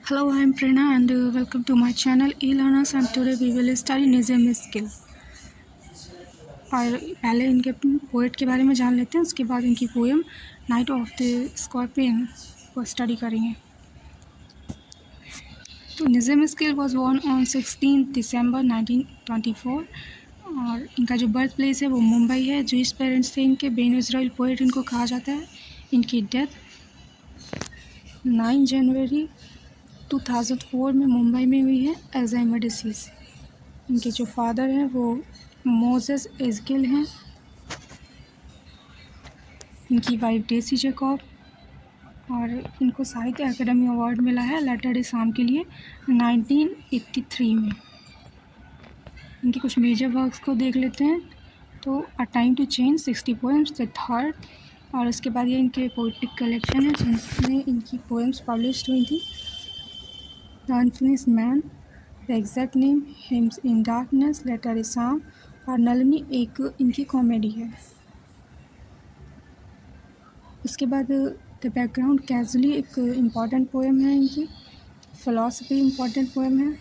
Hello, I am Prerna and welcome to my channel e-learners, and today we will study Nizam skill। और पहले इनके poet के बारे में जान लेते हैं, उसके बाद इनकी poem night of the scorpion को स्टडी करेंगे। तो निज़म skill वॉज born ऑन 16 दिसंबर 1924 और इनका जो बर्थ प्लेस है वो मुंबई है। जूइश पेरेंट्स थे इनके, बेन इज़राइल पोएट इनको कहा जाता है। इनकी डेथ 9 जनवरी 2004 में मुंबई में हुई है अल्जाइमर डिसीज़। इनके जो फादर हैं वो मोसेस एज़किल हैं। इनकी वाइफ डेसी जैकब, और इनको साहित्य अकेडमी अवार्ड मिला है लेटर डे शाम के लिए 1983 में। इनके कुछ मेजर वर्क्स को देख लेते हैं। तो a time to change 60 poems, the third, और उसके बाद ये इनके पोइट्रिक कलेक्शन है जिनमें इनकी पोएम्स पब्लिश हुई थी। The unfinished man, the exact name, hymns in darkness, latter day psalms और नलिनी एक इनकी कॉमेडी है। उसके बाद द बैकग्राउंड कैजुअली एक इम्पॉर्टेंट पोएम है इनकी। फ़िलॉसफी इम्पॉर्टेंट पोएम है।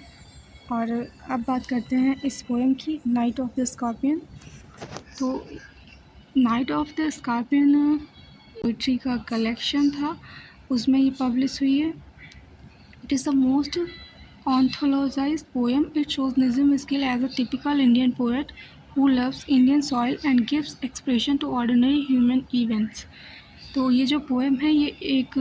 और अब बात करते हैं इस पोएम की, नाइट ऑफ द स्कॉर्पियन। तो night of the scorpion poetry का कलेक्शन था, उसमें ये पब्लिश हुई है। It is the most onthologized poem. It shows Nizam skill as a typical Indian poet who loves Indian soil and gives expression to ordinary human events. तो ये जो poem है ये एक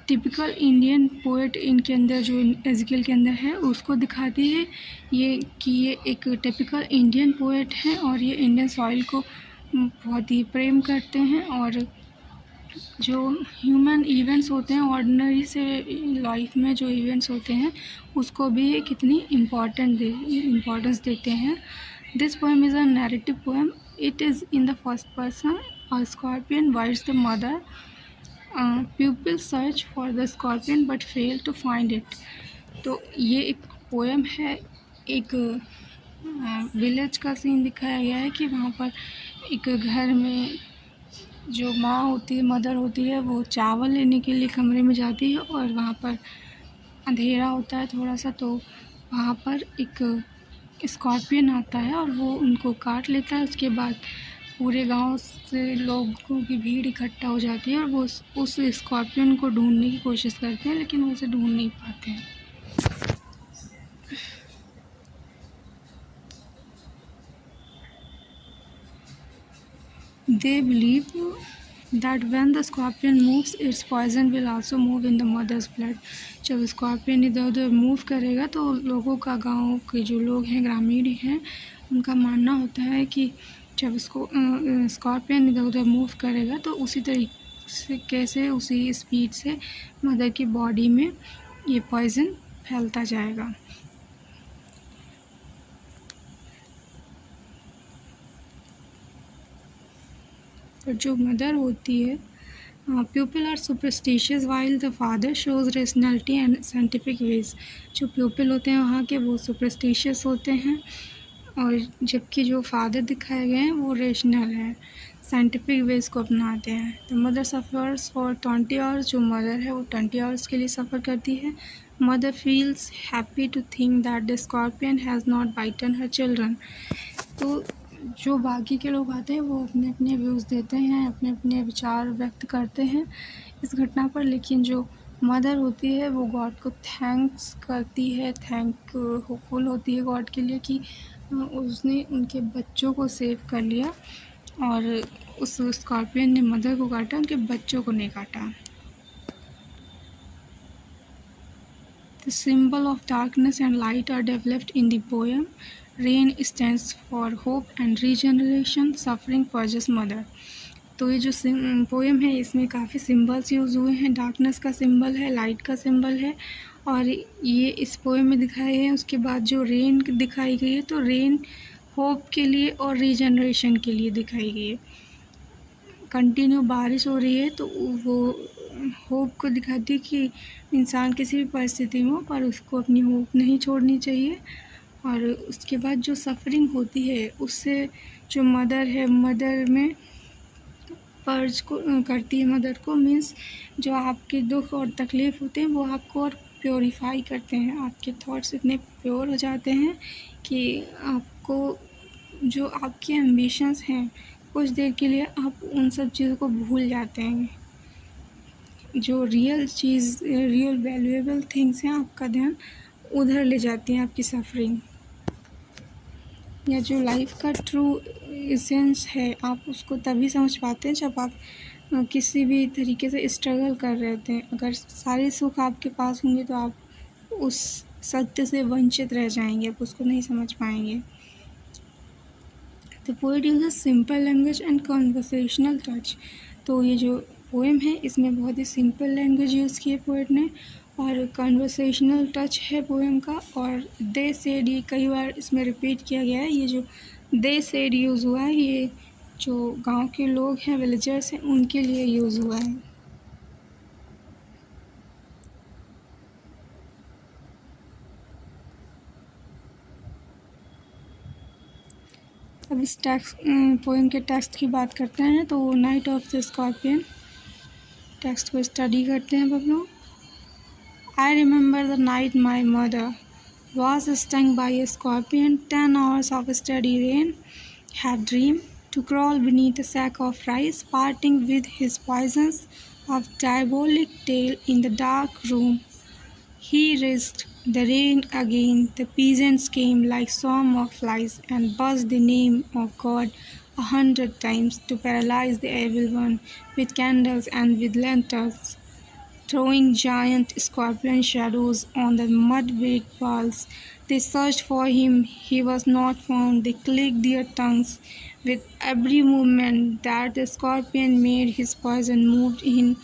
टिपिकल इंडियन पोएट इनके अंदर जो एज़किल के अंदर है उसको दिखाती है, ये कि ये एक टिपिकल इंडियन पोएट हैं और ये इंडियन सॉइल को बहुत ही प्रेम करते हैं और जो ह्यूमन इवेंट्स होते हैं, ऑर्डिनरी से लाइफ में जो इवेंट्स होते हैं उसको भी कितनी इम्पोर्टेंस देते हैं। This poem is a narrative poem. It is in the first person. A scorpion bites the mother, people search for the scorpion but fail to find it. तो ये एक पोएम है, एक विलेज का सीन दिखाया गया है कि वहाँ पर एक घर में जो माँ होती है, मदर होती है, वो चावल लेने के लिए कमरे में जाती है और वहाँ पर अंधेरा होता है थोड़ा सा, तो वहाँ पर एक स्कॉर्पियन आता है और वो उनको काट लेता है। उसके बाद पूरे गांव से लोगों की भीड़ इकट्ठा हो जाती है और वो उस स्कॉर्पियन को ढूंढने की कोशिश करते हैं, लेकिन वो उसे ढूंढ नहीं पाते हैं। They believe that when the scorpion moves, its poison will also move in the mother's blood. जब स्कॉर्पियन इधर उधर मूव करेगा तो लोगों का, गांव के जो लोग हैं, ग्रामीण हैं, उनका मानना होता है कि जब इसको स्कॉर्पियन इधर उधर मूव करेगा तो उसी तरीके से, उसी स्पीड से मदर की बॉडी में ये पॉइज़न फैलता जाएगा। और जो मदर होती है, pupil are superstitious while the father shows rationality and scientific ways. जो प्यूपिल होते हैं वहाँ के वो सुपरस्टिशियस होते हैं और जबकि जो फादर दिखाए गए हैं वो रेशनल है, साइंटिफिक वेज को अपनाते हैं। The mother suffers for 20 hours. जो मदर है वो 20 आवर्स के लिए सफ़र करती है। Mother feels happy to think that the scorpion has not bitten her children. तो जो बाकी के लोग आते हैं वो अपने अपने व्यूज़ देते हैं, अपने अपने विचार व्यक्त करते हैं इस घटना पर, लेकिन जो मदर होती है वो गॉड को थैंक्स करती है, होपफुल होती है गॉड के लिए कि उसने उनके बच्चों को सेव कर लिया और उस स्कॉर्पियन ने मदर को काटा, उनके बच्चों को नहीं काटा। The symbol of darkness and light are developed in the poem. Rain stands for hope and regeneration, suffering poses mother. तो ये जो पोएम है इसमें काफ़ी सिंबल्स यूज़ हुए हैं। डार्कनेस का सिंबल है, लाइट का सिंबल है और ये इस पोएम में दिखाए हैं। उसके बाद जो रेन दिखाई गई है तो रेन होप के लिए और रीजनरेशन के लिए दिखाई गई है। कंटिन्यू बारिश हो रही है तो वो होप को दिखाती है कि इंसान किसी भी परिस्थिति में हो पर उसको अपनी होप नहीं छोड़नी चाहिए। और उसके बाद जो सफ़रिंग होती है उससे जो मदर है, मदर में पर्ज को करती है मदर को, मीन्स जो आपके दुख और तकलीफ़ होते हैं वो आपको और प्योरीफाई करते हैं। आपके थॉट्स इतने प्योर हो जाते हैं कि आपको जो आपके एम्बिशंस हैं कुछ देर के लिए आप उन सब चीज़ों को भूल जाते हैं। जो रियल वैल्यूएबल थिंग्स हैं आपका ध्यान उधर ले जाती हैं आपकी सफरिंग। या जो लाइफ का ट्रू एसेंस है आप उसको तभी समझ पाते हैं जब आप किसी भी तरीके से स्ट्रगल कर रहे होते हैं। अगर सारे सुख आपके पास होंगे तो आप उस सत्य से वंचित रह जाएंगे, आप उसको नहीं समझ पाएंगे। The poet uses simple language and conversational touch. तो ये जो पोएम है इसमें बहुत ही सिंपल लैंग्वेज यूज़ की है पोएट ने और कन्वर्सेशनल टच है पोएम का। और दे सेड ये कई बार इसमें रिपीट किया गया है। ये जो दे सेड यूज़ हुआ है ये जो गांव के लोग हैं, विलेजर्स हैं, उनके लिए यूज़ हुआ है। अब इस टेक्स्ट पोएम के टेक्स्ट की बात करते हैं तो night of the scorpion text को स्टडी करते हैं अब हम लोग। I remember the night my mother was stung by a scorpion. 10 hours of steady rain had dreamed to crawl beneath a sack of rice, parting with his poisons of diabolic tale in the dark room. He risked the rain again. The peasants came like swarm of flies and buzzed the name of God 100 times to paralyze the evil one with candles and with lanterns, throwing giant scorpion shadows on the mud-baked walls. They searched for him. He was not found. They clicked their tongues. With every movement that the scorpion made, his poison moved in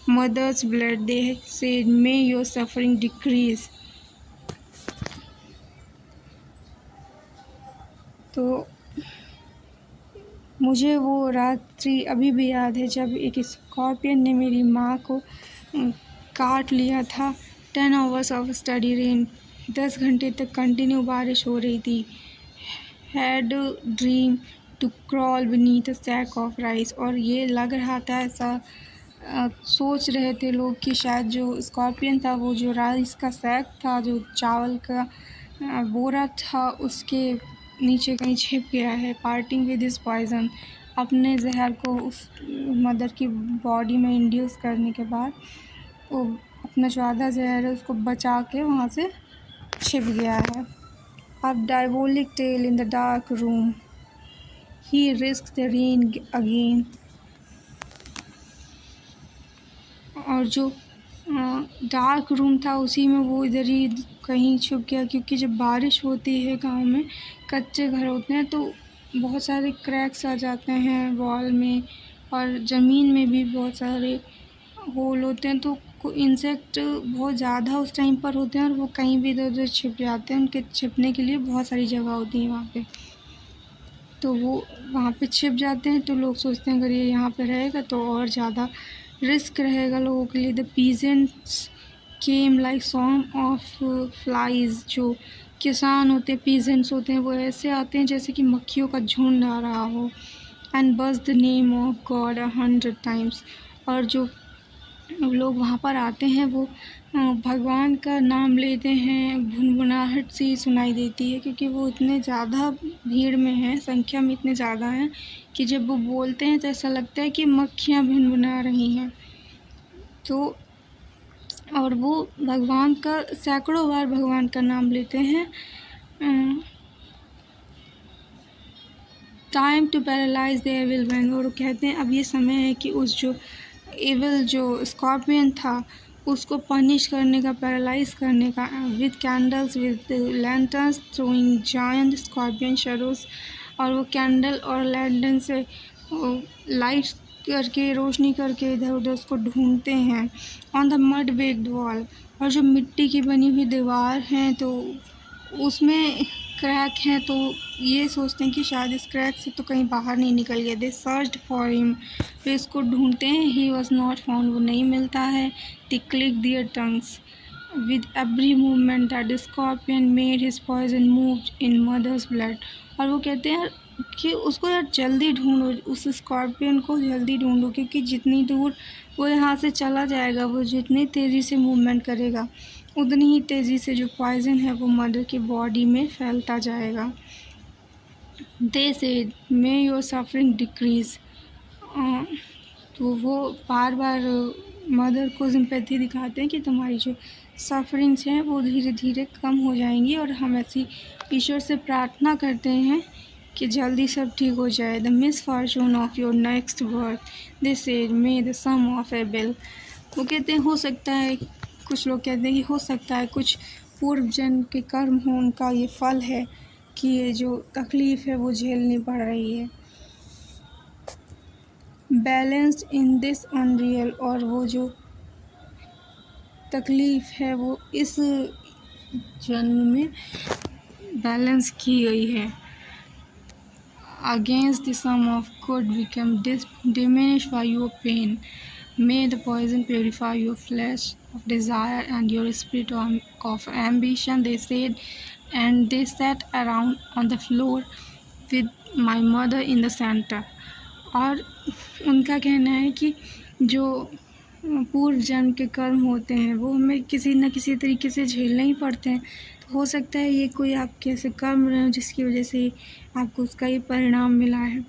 mother's blood. They said, "May your suffering decrease." तो मुझे वो रात्रि अभी भी याद है जब एक स्कॉर्पियन ने मेरी माँ को काट लिया था। 10 hours ऑफ स्टडी रेन, 10 घंटे तक कंटिन्यू बारिश हो रही थी। Had dream to crawl beneath a sack of rice, और ये लग रहा था ऐसा सोच रहे थे लोग कि शायद जो स्कॉर्पियन था वो जो राइस का सैक था, जो चावल का बोरा था, उसके नीचे कहीं छिप गया है। पार्टिंग विद हिज पॉइजन, अपने जहर को उस मदर की बॉडी में इंड्यूस करने के बाद वो अपना जो आधा जहर है उसको बचा के वहाँ से छिप गया है। अब diabolic tail in the dark room, he risk the rain again. और जो डार्क रूम था उसी में वो इधर ही कहीं छुप गया, क्योंकि जब बारिश होती है गांव में कच्चे घर होते हैं तो बहुत सारे क्रैक्स आ जाते हैं वॉल में, और ज़मीन में भी बहुत सारे होल होते हैं। तो इंसेक्ट बहुत ज़्यादा उस टाइम पर होते हैं और वो कहीं भी इधर उधर छिप जाते हैं। उनके छिपने के लिए बहुत सारी जगह होती है वहाँ पे, तो वो वहाँ पे छिप जाते हैं। तो लोग सोचते हैं अगर ये यहाँ पे रहेगा तो और ज़्यादा रिस्क रहेगा लोगों के लिए। The peasants came like swarm of flies, जो किसान होते हैं, पीजेंट्स होते हैं, वो ऐसे आते हैं जैसे कि मक्खियों का झुंड आ रहा हो। एंड बस the name of God 100 times, और जो लोग वहाँ पर आते हैं वो भगवान का नाम लेते हैं। भुनभुनाहट सी सुनाई देती है क्योंकि वो इतने ज़्यादा भीड़ में हैं, संख्या में इतने ज़्यादा हैं कि जब वो बोलते हैं तो ऐसा लगता है कि मक्खियाँ भुनभुना रही हैं। तो और वो भगवान का सैकड़ों बार भगवान का नाम लेते हैं। Time to paralyse the evil one, और कहते हैं अब ये समय है कि उस जो एविल जो स्कॉर्पियन था उसको पनिश करने का, पैरालाइज करने का। With candles with lanterns throwing giant scorpion shadows, और वो कैंडल और लैंटर्न से लाइट करके, रोशनी करके इधर उधर उसको ढूंढते हैं। On the mud baked wall, और जो मिट्टी की बनी हुई दीवार हैं तो उसमें क्रैक हैं, तो ये सोचते हैं कि शायद इस क्रैक से तो कहीं बाहर नहीं निकल गया। दे सर्च्ड फॉर हिम, फिर इसको ढूंढते हैं। ही वॉज नॉट फाउंड, वो नहीं मिलता है। They click their tongues with every movement that the scorpion made his poison moved in mother's blood, और वो कहते हैं कि उसको यार जल्दी ढूंढो, उस स्कॉर्पियन को जल्दी ढूंढो, क्योंकि जितनी दूर वो यहाँ से चला जाएगा, वो जितनी तेज़ी से मूवमेंट करेगा उतनी ही तेज़ी से जो पॉइज़न है वो मदर की बॉडी में फैलता जाएगा। They said may your suffering decrease. तो वो बार बार मदर को सिंपैथी दिखाते हैं कि तुम्हारी जो सफरिंग्स हैं वो धीरे धीरे कम हो जाएंगी, और हम ऐसी ईश्वर से प्रार्थना करते हैं कि जल्दी सब ठीक हो जाए। The misfortune of your next birth this age may the sum of evil. वो कहते हैं हो सकता है, कुछ लोग कहते हैं कि हो सकता है कुछ पूर्व जन्म के कर्म हो, उनका ये फल है कि ये जो तकलीफ़ है वो झेलनी पड़ रही है। बैलेंस्ड इन दिस अनरियल, और वो जो तकलीफ़ है वो इस जन्म में बैलेंस की गई है। Against the sum of good become diminish by your pain. May the poison purify your flesh of desire and your spirit of ambition, they said, and they sat around on the floor with my mother in the center. और उनका कहना है कि जो पूर्व जन्म के कर्म होते हैं वो हमें किसी न किसी तरीके से झेलने ही पड़ते हैं। तो हो सकता है ये कोई आपके ऐसे कर्म रहे हो जिसकी वजह से आपको उसका ये परिणाम मिला है।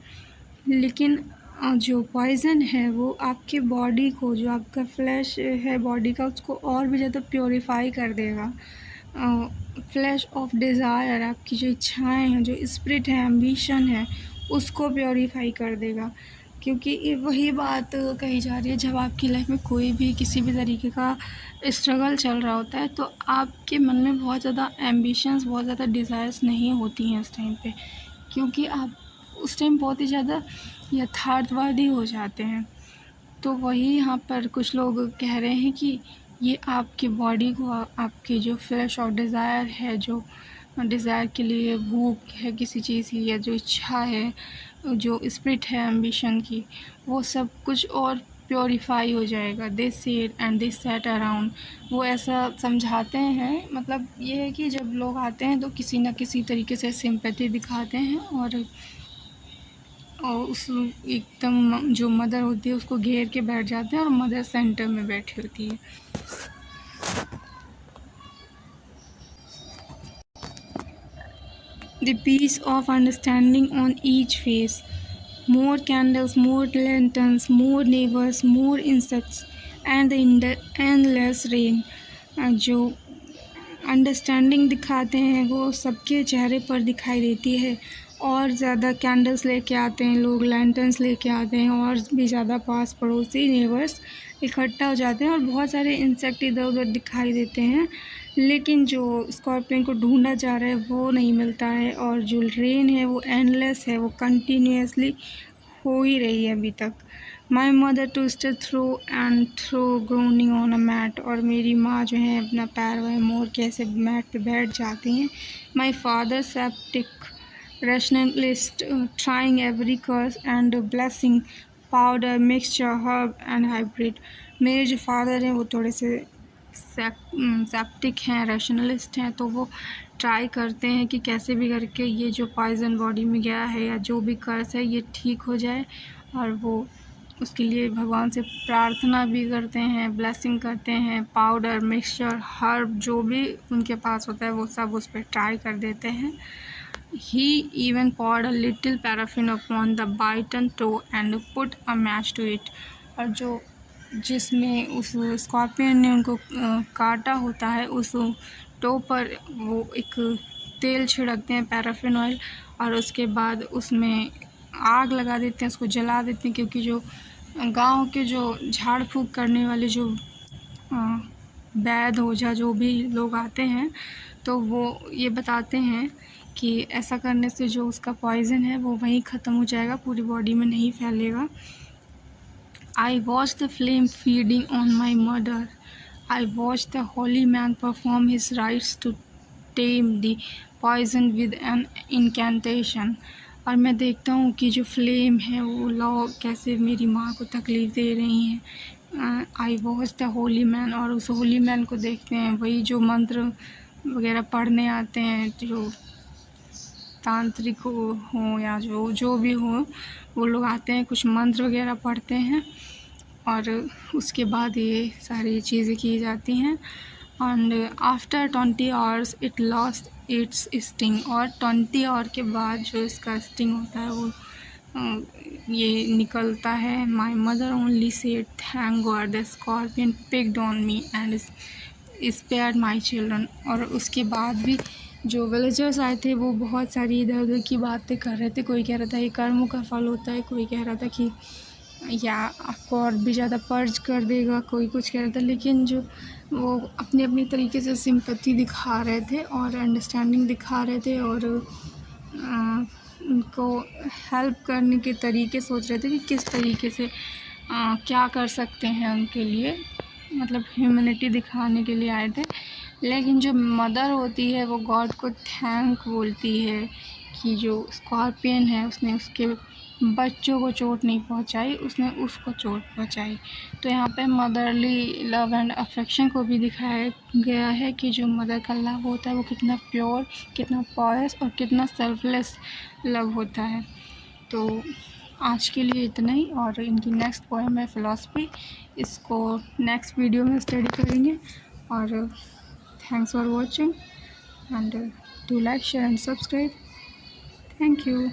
लेकिन जो पॉइज़न है वो आपके बॉडी को, जो आपका फ्लैश है बॉडी का, उसको और भी ज़्यादा प्योरीफाई कर देगा। फ्लैश ऑफ डिज़ायर, आपकी जो इच्छाएं हैं, जो स्पिरिट है, एम्बिशन है, उसको प्योरीफाई कर देगा। क्योंकि ये वही बात कही जा रही है, जब आपकी लाइफ में कोई भी किसी भी तरीके का स्ट्रगल चल रहा होता है तो आपके मन में बहुत ज़्यादा एम्बिशंस, बहुत ज़्यादा डिज़ायर्स नहीं होती हैं उस टाइम पे, क्योंकि आप उस टाइम बहुत ही ज़्यादा यथार्थवादी हो जाते हैं। तो वही यहाँ पर कुछ लोग कह रहे हैं कि ये आपकी बॉडी को, आपकी जो फ्लैश ऑफ डिज़ायर है, जो डिज़ायर के लिए भूख है किसी चीज़ की, या जो इच्छा है, जो स्पिरिट है एम्बिशन की, वो सब कुछ और प्योरीफाई हो जाएगा। They said and they set around, वो ऐसा समझाते हैं। मतलब ये है कि जब लोग आते हैं तो किसी न किसी तरीके से सिंपैथी दिखाते हैं, और उस एकदम जो मदर होती है उसको घेर के बैठ जाते हैं, और मदर सेंटर में बैठी होती है। The piece of understanding on each face. More candles, more lanterns, more neighbors, more insects, and the endless rain. जो अंडरस्टैंडिंग दिखाते हैं वो सबके चेहरे पर दिखाई देती है, और ज़्यादा कैंडल्स लेके आते हैं लोग, लैंटर्न्स लेके आते हैं, और भी ज़्यादा पास पड़ोसी नेबर्स इकट्ठा हो जाते हैं, और बहुत सारे इंसेक्ट इधर उधर दिखाई देते हैं। लेकिन जो स्कॉर्पियन को ढूंढा जा रहा है वो नहीं मिलता है, और जो रेन है वो एंडलेस है, वो कंटिन्यूसली हो ही रही है अभी तक। My mother twisted through and through groaning on a mat, और मेरी माँ जो है अपना पैर वह मोड़ के ऐसे मैट पे बैठ जाती हैं। My father septic rationalist, trying every curse and blessing, powder mixture herb and hybrid. मेरे जो फादर हैं वो थोड़े से सेप्टिक हैं, रैशनलिस्ट हैं, तो वो ट्राई करते हैं कि कैसे भी करके ये जो पॉइज़न बॉडी में गया है या जो भी कर्स है ये ठीक हो जाए, और वो उसके लिए भगवान से प्रार्थना भी करते हैं, ब्लेसिंग करते हैं, पाउडर मिक्सचर हर्ब जो भी उनके पास होता है वो सब उस पर ट्राई कर देते हैं। He even poured a little paraffin upon the bitten toe and put a match to it. और जो जिसमें उस स्कॉर्पियन ने उनको काटा होता है, उस टो पर वो एक तेल छिड़कते हैं, पैराफिन ऑयल, और उसके बाद उसमें आग लगा देते हैं, उसको जला देते हैं। क्योंकि जो गांव के जो झाड़ फूँक करने वाले जो वैद्य ओझा जो भी लोग आते हैं, तो वो ये बताते हैं कि ऐसा करने से जो उसका पॉइज़न है वो वहीं ख़त्म हो जाएगा, पूरी बॉडी में नहीं फैलेगा। I watch the flame feeding on my mother, I watch the holy man perform his rites to tame the poison with an incantation. और मैं देखता हूँ कि जो फ्लेम है वो लौ कैसे मेरी माँ को तकलीफ़ दे रही हैं। आई वॉच द होली मैन, और उस होली मैन को देखते हैं, वही जो मंत्र वगैरह पढ़ने आते हैं, जो तांत्रिक हों या जो भी हो, वो लोग आते हैं, कुछ मंत्र वगैरह पढ़ते हैं और उसके बाद ये सारी चीज़ें की जाती हैं। And after 20 hours it lost its sting, और 20 आवर के बाद जो इसका स्टिंग होता है वो ये निकलता है। My mother only said thank God the scorpion picked on me and spared my children. और उसके बाद भी जो विलेजर्स आए थे वो बहुत सारी इधर उधर की बातें कर रहे थे। कोई कह रहा था ये कर्मों का फल होता है, कोई कह रहा था कि या आपको और भी ज़्यादा पर्ज कर देगा, कोई कुछ कह रहा था। लेकिन जो वो अपने अपने तरीके से सिंपैथी दिखा रहे थे और अंडरस्टैंडिंग दिखा रहे थे और उनको हेल्प करने के तरीके सोच रहे थे कि किस तरीके से क्या कर सकते हैं उनके लिए, मतलब ह्यूमैनिटी दिखाने के लिए आए थे। लेकिन जो मदर होती है वो गॉड को थैंक बोलती है कि जो स्कॉर्पियन है उसने उसके बच्चों को चोट नहीं पहुंचाई, उसने उसको चोट पहुंचाई। तो यहाँ पे मदरली लव एंड अफेक्शन को भी दिखाया गया है कि जो मदर का लव होता है वो कितना प्योर, कितना पॉयस और कितना सेल्फलेस लव होता है। तो आज के लिए इतना ही, और इनकी नेक्स्ट पोएम है फिलॉसफी, इसको नेक्स्ट वीडियो में स्टडी करेंगे। और thanks for watching and do like, share and subscribe. Thank you.